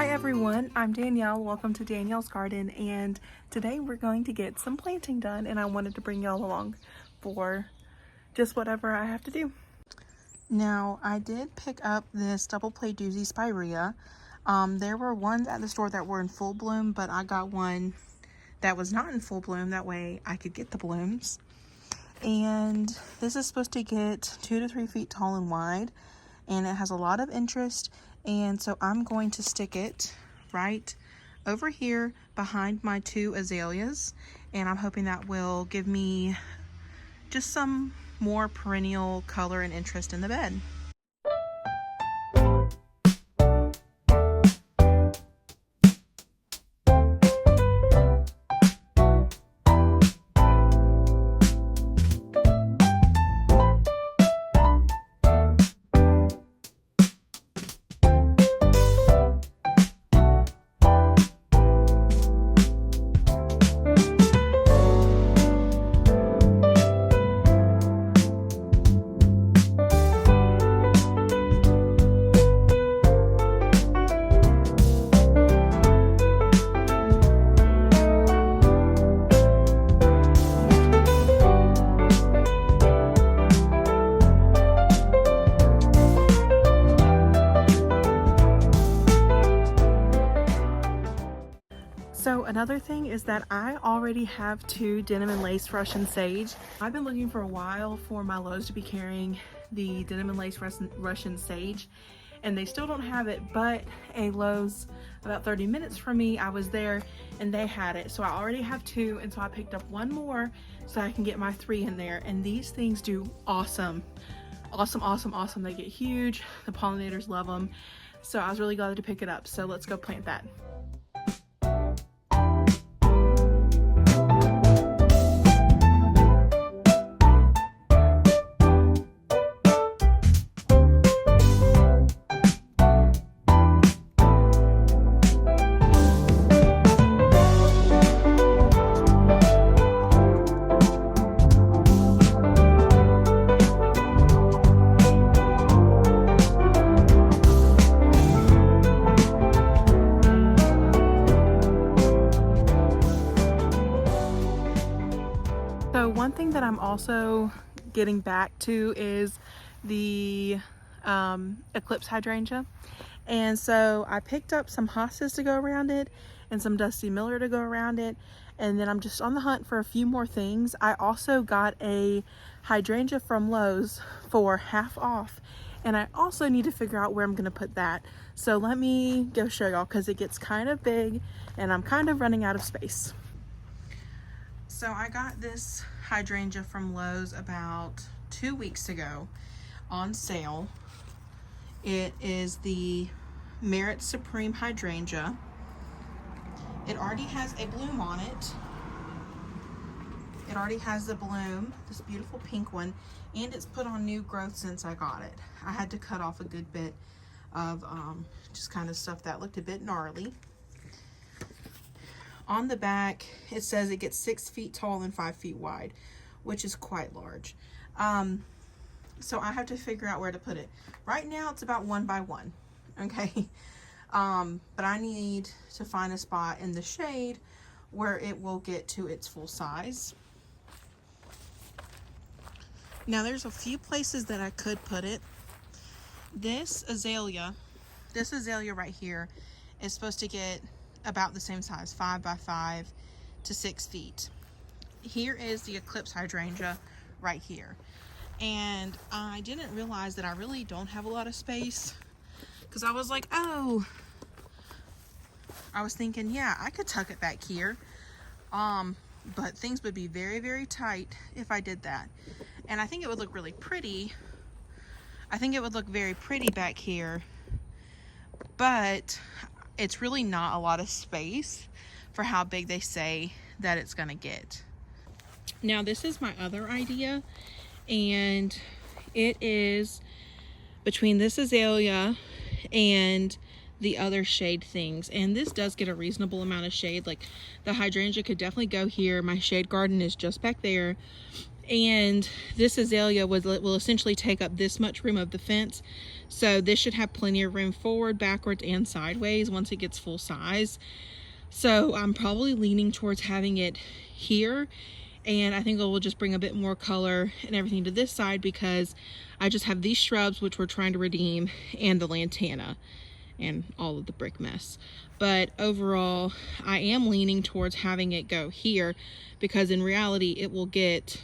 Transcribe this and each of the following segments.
Hi everyone, I'm Danielle. Welcome to Danielle's Garden, and today we're going to get some planting done, and I wanted to bring y'all along for just whatever I have to do. Now, I did pick up this double play Doozie Spirea. There were ones at the store that were in full bloom, but I got one that was not in full bloom. That way I could get the blooms. And this is supposed to get 2 to 3 feet tall and wide, and it has a lot of interest. And so I'm going to stick it right over here behind my 2 azaleas, and I'm hoping that will give me just some more perennial color and interest in the bed. So another thing is that I already have 2 denim and lace Russian sage. I've been looking for a while for my Lowe's to be carrying the denim and lace Russian sage, and they still don't have it, but a Lowe's about 30 minutes from me, I was there and they had it. So I already have 2, and so I picked up 1 more so I can get my 3 in there. And these things do awesome. Awesome. They get huge. The pollinators love them. So I was really glad to pick it up. So let's go plant that. So one thing that I'm also getting back to is the eclipse hydrangea. And so I picked up some hostas to go around it and some Dusty Miller to go around it. And then I'm just on the hunt for a few more things. I also got a hydrangea from Lowe's for half off. And I also need to figure out where I'm gonna put that. So let me go show y'all, because it gets kind of big and I'm kind of running out of space. So I got this hydrangea from Lowe's about 2 weeks ago on sale. It is the Merit Supreme Hydrangea. It already has a bloom on it. It already has the bloom, this beautiful pink one, and it's put on new growth since I got it. I had to cut off a good bit of just kind of stuff that looked a bit gnarly. On the back, it says it gets 6 feet tall and 5 feet wide, which is quite large. So I have to figure out where to put it. Right now, it's about 1 by 1, okay? But I need to find a spot in the shade where it will get to its full size. Now, there's a few places that I could put it. This azalea right here is supposed to get about the same size, 5 by 5 to 6 feet. Here is the eclipse hydrangea right here. And I didn't realize that I really don't have a lot of space, because I was like, oh, I was thinking, yeah, I could tuck it back here. But things would be very, very tight if I did that. And I think it would look really pretty. I think it would look very pretty back here, but it's really not a lot of space for how big they say that it's gonna get. Now, this is my other idea, and it is between this azalea and the other shade things, and this does get a reasonable amount of shade. Like, the hydrangea could definitely go here. My shade garden is just back there, And this azalea will essentially take up this much room of the fence. So this should have plenty of room forward, backwards, and sideways once it gets full size. So I'm probably leaning towards having it here, and I think it will just bring a bit more color and everything to this side, because I just have these shrubs, which we're trying to redeem, and the lantana and all of the brick mess. But overall, I am leaning towards having it go here, because in reality it will get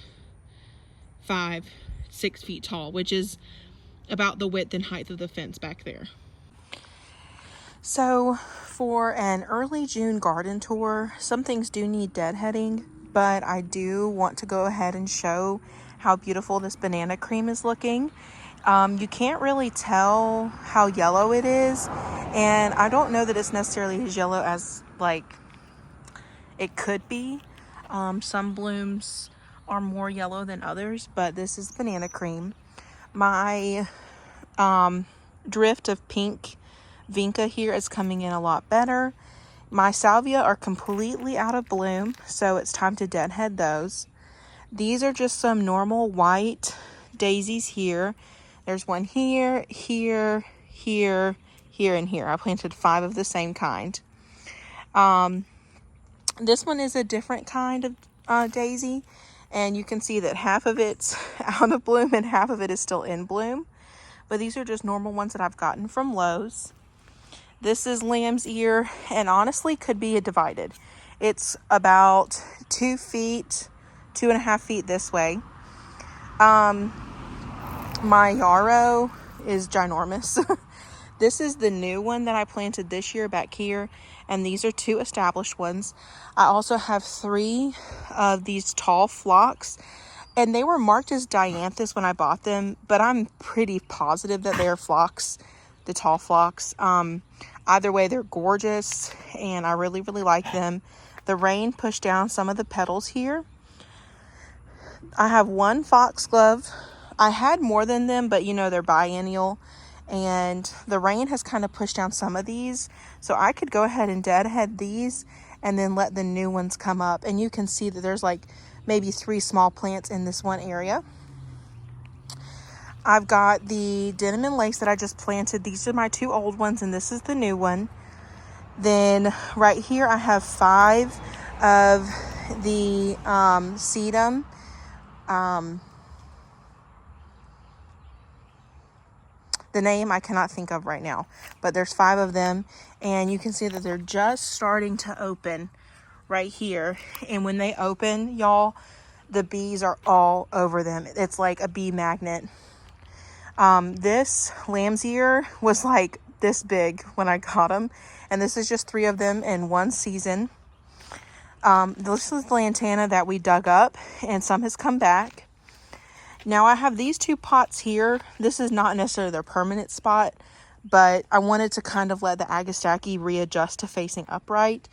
5-6 feet tall, which is about the width and height of the fence back there. So for an early June garden tour, some things do need deadheading, but I do want to go ahead and show how beautiful this banana cream is looking. You can't really tell how yellow it is, and I don't know that it's necessarily as yellow as like it could be. Some blooms are more yellow than others, but this is banana cream. My drift of pink vinca here is coming in a lot better. My salvia are completely out of bloom, so it's time to deadhead those. These are just some normal white daisies here. There's one here, here, here, here, and here. I planted 5 of the same kind. This one is a different kind of daisy, and you can see that half of it's out of bloom and half of it is still in bloom. But these are just normal ones that I've gotten from Lowe's. This is lamb's ear, and honestly could be divided. It's about 2 feet, 2.5 feet this way. My yarrow is ginormous. This is the new one that I planted this year back here, and these are 2 established ones. I also have 3 of these tall phlox, and they were marked as dianthus when I bought them, but I'm pretty positive that they're phlox, the tall phlox. Either way, they're gorgeous, and I really, really like them. The rain pushed down some of the petals here. I have 1 foxglove. I had more than them, but you know, they're biennial, and the rain has kind of pushed down some of these. So I could go ahead and deadhead these and then let the new ones come up. And you can see that there's like maybe 3 small plants in this one area. I've got the denim and lace that I just planted. These are my 2 old ones, and this is the new one. Then right here I have 5 of the sedum. The name I cannot think of right now, but there's 5 of them, and you can see that they're just starting to open right here. And when they open, y'all, the bees are all over them. It's like a bee magnet. This lamb's ear was like this big when I got them, and this is just 3 of them in one season. This is the lantana that we dug up, and some has come back. Now I have these 2 pots here. This is not necessarily their permanent spot, but I wanted to kind of let the Agastaki readjust to facing upright.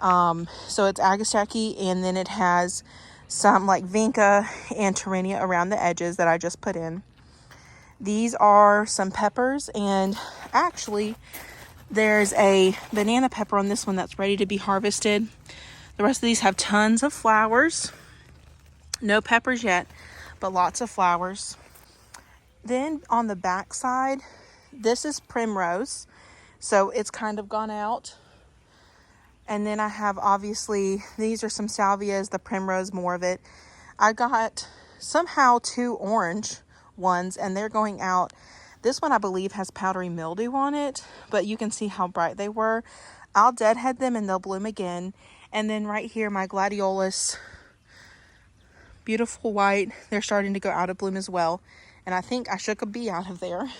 So it's Agastaki, and then it has some like vinca and Tyrannia around the edges that I just put in. These are some peppers, and actually there's a banana pepper on this one that's ready to be harvested. The rest of these have tons of flowers. No peppers yet, but lots of flowers. Then on the back side, this is primrose, so it's kind of gone out. And then I have, obviously, these are some salvias, the primrose, more of it. I got somehow 2 orange ones, and they're going out. This one I believe has powdery mildew on it, but you can see how bright they were. I'll deadhead them and they'll bloom again. And then right here, my gladiolus, beautiful white, they're starting to go out of bloom as well. And I think I shook a bee out of there.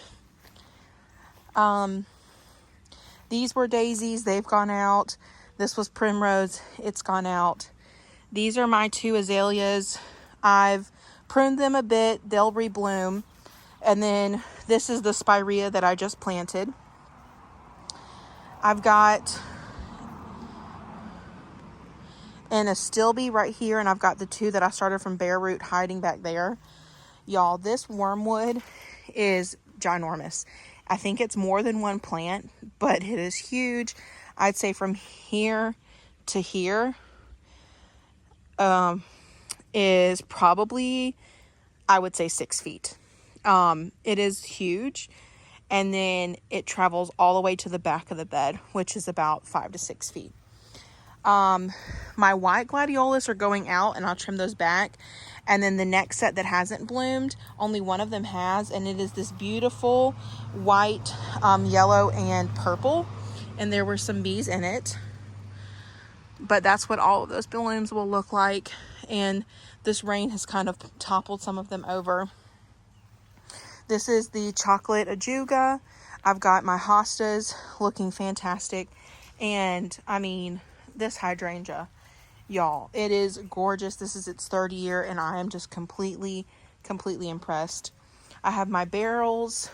These were daisies, they've gone out. This was primrose, it's gone out. These are my 2 azaleas. I've pruned them a bit, they'll rebloom. And then this is the spirea that I just planted. I've got an astilbe right here, and I've got the 2 that I started from bare root hiding back there. Y'all, this wormwood is ginormous. I think it's more than 1 plant, but it is huge. I'd say from here to here. is probably, I would say, 6 feet. It is huge. And then it travels all the way to the back of the bed, which is about 5 to 6 feet. My white gladiolus are going out, and I'll trim those back. And then the next set that hasn't bloomed, only one of them has, and it is this beautiful white, yellow, and purple. And there were some bees in it. But that's what all of those blooms will look like. And this rain has kind of toppled some of them over. This is the chocolate ajuga. I've got my hostas looking fantastic. And I mean, this hydrangea, y'all, it is gorgeous. This is its 3rd year, and I am just completely impressed. I have my barrels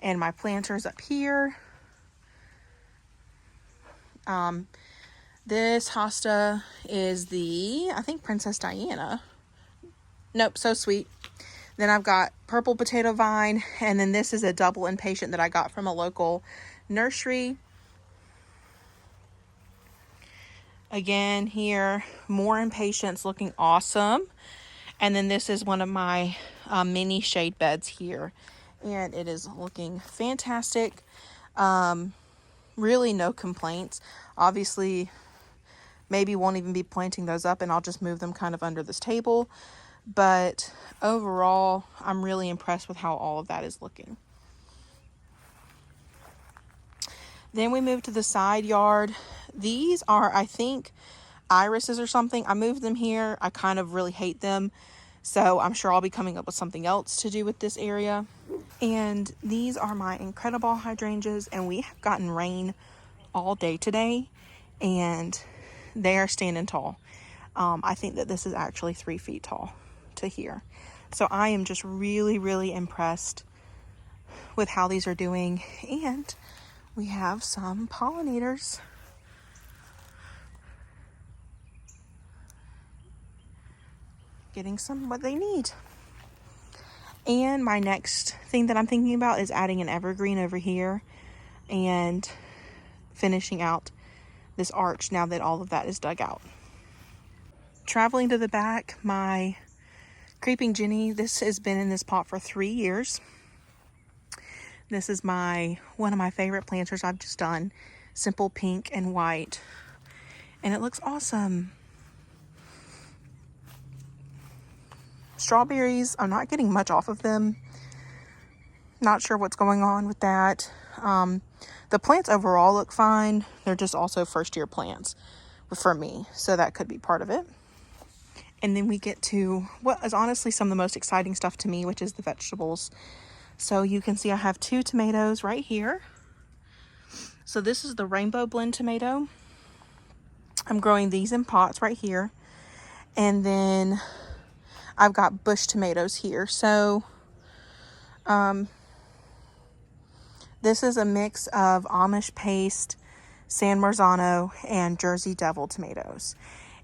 and my planters up here. This hosta is the, I think, Princess Diana. Nope, So Sweet. Then I've got purple potato vine, and then this is a double impatient that I got from a local nursery. Again, here, more impatiens looking awesome. And then this is one of my mini shade beds here, and it is looking fantastic. Really no complaints. Obviously, maybe won't even be planting those up, and I'll just move them kind of under this table. But overall, I'm really impressed with how all of that is looking. Then we move to the side yard. These are, I think, irises or something. I moved them here. I kind of really hate them. So I'm sure I'll be coming up with something else to do with this area. And these are my incredible hydrangeas. And we have gotten rain all day today, and they are standing tall. I think that this is actually 3 feet tall to here. So I am just really impressed with how these are doing. And we have some pollinators. Getting some what they need. And my next thing that I'm thinking about is adding an evergreen over here and finishing out this arch now that all of that is dug out. Traveling to the back, my creeping Jenny, this has been in this pot for 3 years. This is one of my favorite planters I've just done. Simple pink and white. And it looks awesome. Strawberries, I'm not getting much off of them. Not sure what's going on with that. The plants overall look fine. They're just also 1st year plants for me. So that could be part of it. And then we get to what is honestly some of the most exciting stuff to me, which is the vegetables. So you can see I have 2 tomatoes right here. So this is the rainbow blend tomato. I'm growing these in pots right here. And then I've got bush tomatoes here. So this is a mix of Amish paste, San Marzano, and Jersey Devil tomatoes.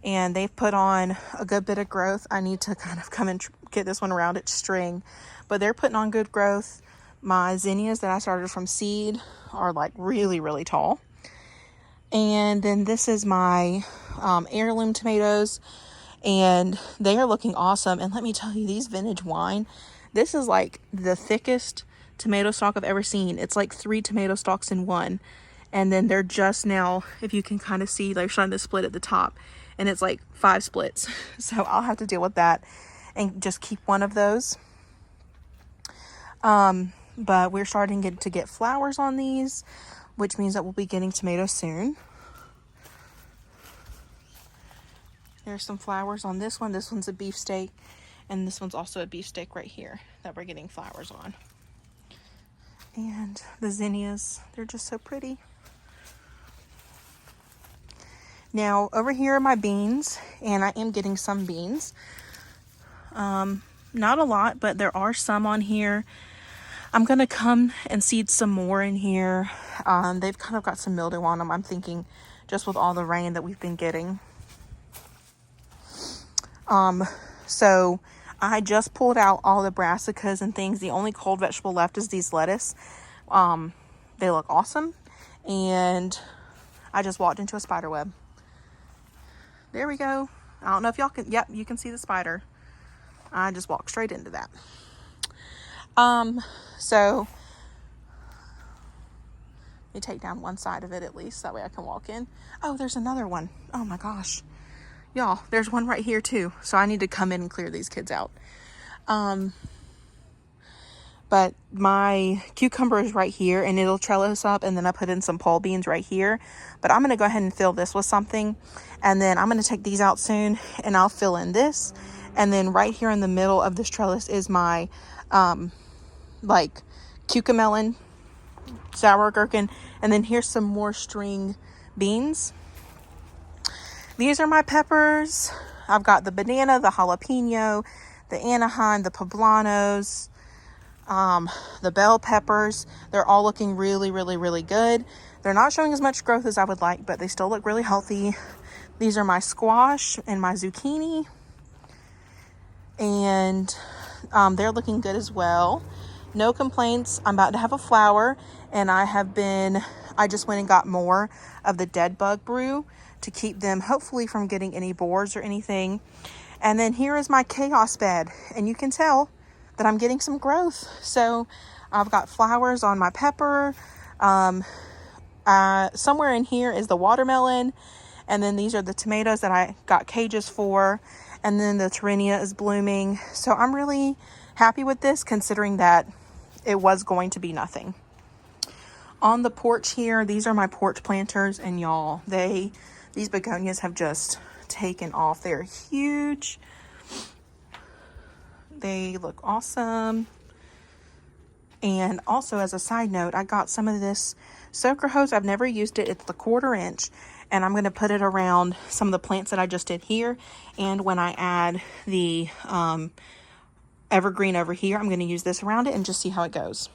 And they've put on a good bit of growth. I need to kind of come and get this one around its string. But they're putting on good growth. My zinnias that I started from seed are like really tall. And then this is my heirloom tomatoes. And they are looking awesome. And let me tell you, these vintage wine, this is like the thickest tomato stalk I've ever seen. It's like 3 tomato stalks in one. And then they're just now, if you can kind of see, they're starting to split at the top. And it's like 5 splits. So I'll have to deal with that and just keep one of those. But we're starting to get flowers on these, which means that we'll be getting tomatoes soon. There's some flowers on this one. This one's a beefsteak, and this one's also a beefsteak right here that we're getting flowers on. And the zinnias, they're just so pretty. Now, over here are my beans, and I am getting some beans. Not a lot, but there are some on here. I'm going to come and seed some more in here. They've kind of got some mildew on them, I'm thinking, just with all the rain that we've been getting. So I just pulled out all the brassicas and things. The only cold vegetable left is these lettuce. They look awesome. And I just walked into a spider web. There we go. I don't know if y'all can, yep, you can see the spider. I just walked straight into that. So let me take down one side of it at least, that way I can walk in. Oh, there's another one. Oh my gosh. Y'all, there's one right here too. So I need to come in and clear these kids out. But my cucumber is right here and it'll trellis up, and then I put in some pole beans right here. But I'm going to go ahead and fill this with something, and then I'm going to take these out soon and I'll fill in this. And then right here in the middle of this trellis is my like cucamelon, sour gherkin, and then here's some more string beans. These are my peppers. I've got the banana, the jalapeno, the Anaheim, the poblanos, the bell peppers. They're all looking really, really, really good. They're not showing as much growth as I would like, but they still look really healthy. These are my squash and my zucchini, and they're looking good as well. No complaints. I'm about to have a flower, and I just went and got more of the dead bug brew to keep them hopefully from getting any boars or anything. And then here is my chaos bed, and you can tell that I'm getting some growth. So I've got flowers on my pepper. Somewhere in here is the watermelon, and then these are the tomatoes that I got cages for, and then the Tyrannia is blooming. So I'm really happy with this, considering that it was going to be nothing. On the porch here, these are my porch planters, and y'all, these begonias have just taken off. They're huge. They look awesome. And also, as a side note, I got some of this soaker hose. I've never used it. It's the 1/4 inch, and I'm going to put it around some of the plants that I just did here. And when I add the evergreen over here, I'm going to use this around it and just see how it goes.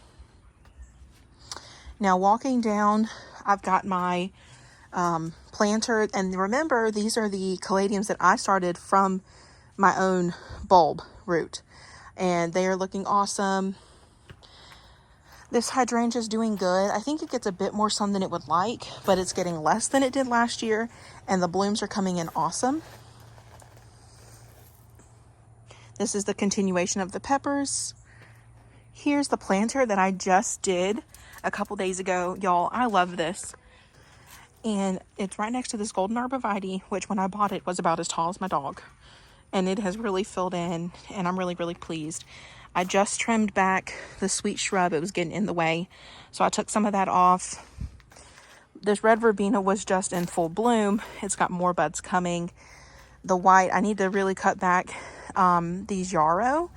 Now, walking down, I've got my planter, and remember, these are the caladiums that I started from my own bulb root, and they are looking awesome. This hydrangea is doing good. I think it gets a bit more sun than it would like, but it's getting less than it did last year, and the blooms are coming in awesome. This is the continuation of the peppers. Here's the planter that I just did a couple days ago. Y'all, I love this. And it's right next to this golden arborvitae, which when I bought it was about as tall as my dog. And it has really filled in, and I'm really, really pleased. I just trimmed back the sweet shrub. It was getting in the way, so I took some of that off. This red verbena was just in full bloom. It's got more buds coming. The white, I need to really cut back these yarrow,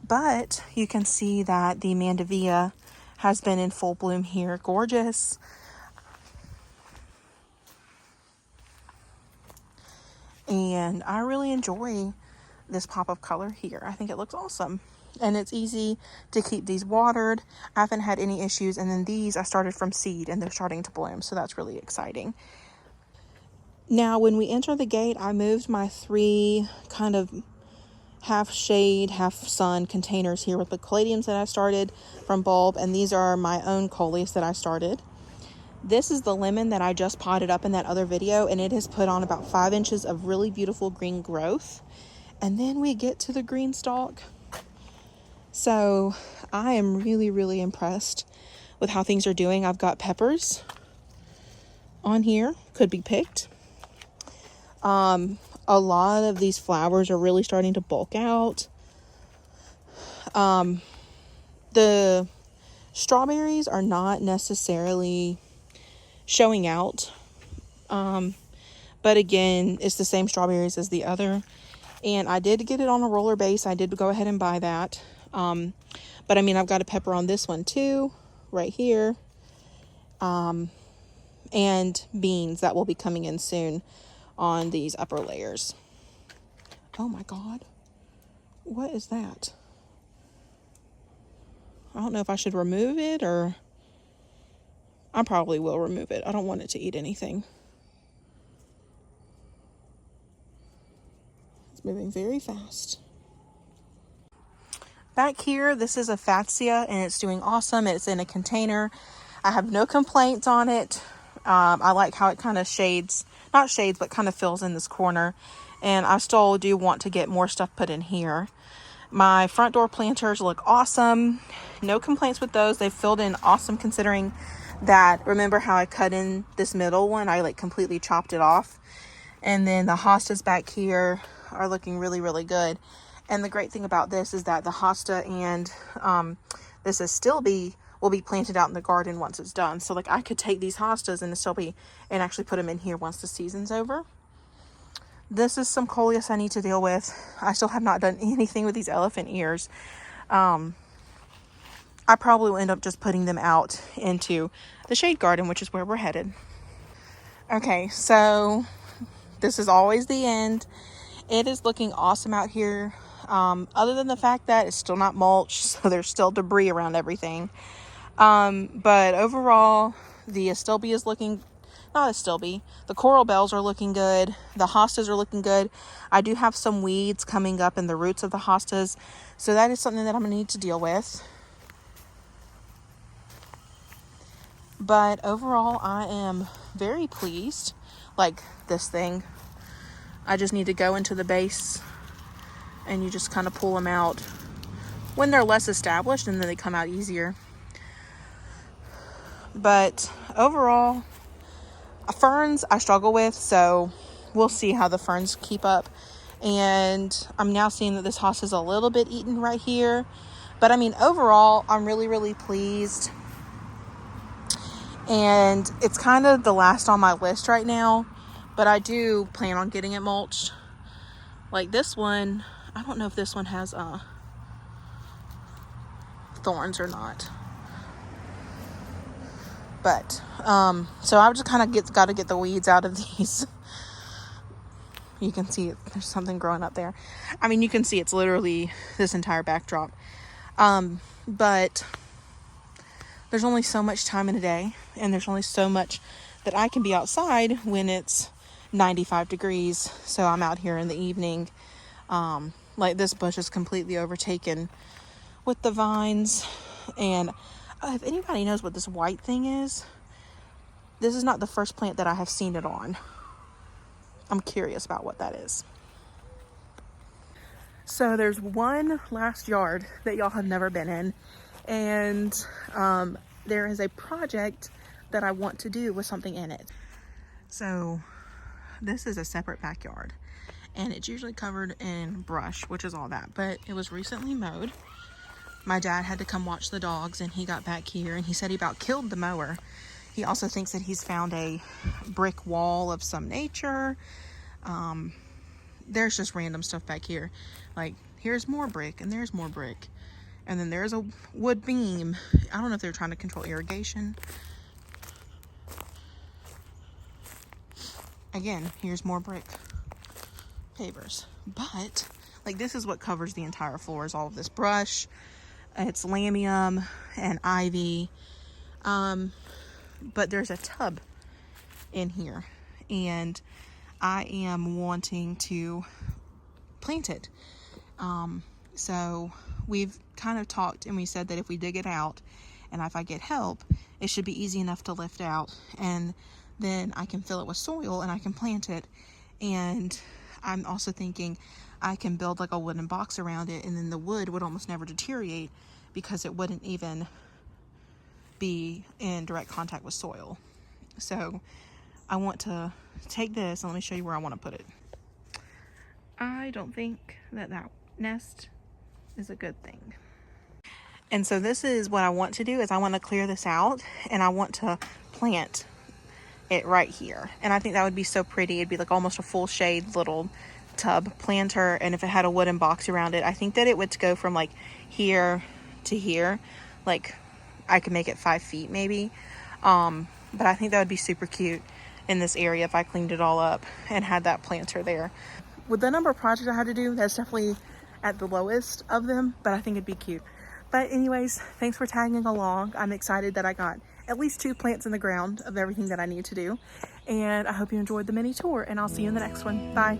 but you can see that the mandevilla has been in full bloom here. Gorgeous. And I really enjoy this pop of color here. I think it looks awesome. And it's easy to keep these watered. I haven't had any issues. And then these I started from seed, and they're starting to bloom. So that's really exciting. Now, when we enter the gate, I moved my 3 kind of half shade, half sun containers here with the caladiums that I started from bulb. And these are my own coleus that I started. This is the lemon that I just potted up in that other video, and it has put on about 5 inches of really beautiful green growth. And then we get to the green stalk. So I am really, really impressed with how things are doing. I've got peppers on here, could be picked. A lot of these flowers are really starting to bulk out. The strawberries are not necessarily showing out, but again, it's the same strawberries as the other, and I did get it on a roller base. I did go ahead and buy that, but I mean, I've got a pepper on this one too, right here, and beans that will be coming in soon on these upper layers. Oh my god, what is that? I don't know if I should remove it, or I probably will remove it. I don't want it to eat anything. It's moving very fast. Back here, this is a Fatsia, and it's doing awesome. It's in a container. I have no complaints on it. I like how it kind of shades, not shades, but kind of fills in this corner. and I still do want to get more stuff put in here. My front door planters look awesome. No complaints with those. They've filled in awesome, considering that, remember how I cut in this middle one? I like completely chopped it off. And then the hostas back here are looking really, really good. And the great thing about this is that the hosta and this is will be planted out in the garden once it's done. So like I could take these hostas and actually put them in here once the season's over. This is some coleus I need to deal with. I still have not done anything with these elephant ears. I probably will end up just putting them out into the shade garden, which is where we're headed. Okay, so this is always the end. It is looking awesome out here. Other than the fact that it's still not mulch, so there's still debris around everything. But overall, the astilbe is looking, not astilbe, the coral bells are looking good. The hostas are looking good. I do have some weeds coming up in the roots of the hostas, so that is something that I'm going to need to deal with. But overall, I am very pleased. Like this thing, I just need to go into the base and you just kind of pull them out when they're less established, and then they come out easier. But overall, ferns I struggle with, so we'll see how the ferns keep up. And I'm now seeing that this hosta is a little bit eaten right here. But I mean, overall, I'm really, really pleased. And it's kind of the last on my list right now, but I do plan on getting it mulched. Like this one, I don't know if this one has thorns or not. But so I've just kind of got to get the weeds out of these. You can see there's something growing up there. I mean, you can see it's literally this entire backdrop. But there's only so much time in a day, and there's only so much that I can be outside when it's 95 degrees. So I'm out here in the evening. Like this bush is completely overtaken with the vines. And if anybody knows what this white thing is, this is not the first plant that I have seen it on. I'm curious about what that is. So there's one last yard that y'all have never been in. And there is a project that I want to do with something in it. So this is a separate backyard, and it's usually covered in brush, which is all that, but it was recently mowed. My dad had to come watch the dogs, and he got back here and he said he about killed the mower. He also thinks that he's found a brick wall of some nature. There's just random stuff back here. Like here's more brick and there's more brick. And then there's a wood beam. I don't know if they're trying to control irrigation. Again, here's more brick pavers. But, like, this is what covers the entire floor, is all of this brush. It's lamium and ivy. But there's a tub in here. And I am wanting to plant it. So we've kind of talked, and we said that if we dig it out and if I get help, it should be easy enough to lift out, and then I can fill it with soil and I can plant it. And I'm also thinking I can build like a wooden box around it, and then the wood would almost never deteriorate because it wouldn't even be in direct contact with soil. So I want to take this, and let me show you where I want to put it. I don't think that nest is a good thing. And so this is what I want to do, is I want to clear this out, and I want to plant it right here. And I think that would be so pretty. It'd be like almost a full shade little tub planter. And if it had a wooden box around it, I think that it would go from like here to here. Like I could make it 5 feet maybe. But I think that would be super cute in this area if I cleaned it all up and had that planter there. With the number of projects I had to do, that's definitely at the lowest of them, but I think it'd be cute. But anyways, thanks for tagging along. I'm excited that I got at least 2 plants in the ground of everything that I need to do. And I hope you enjoyed the mini tour, and I'll see you in the next one. Bye.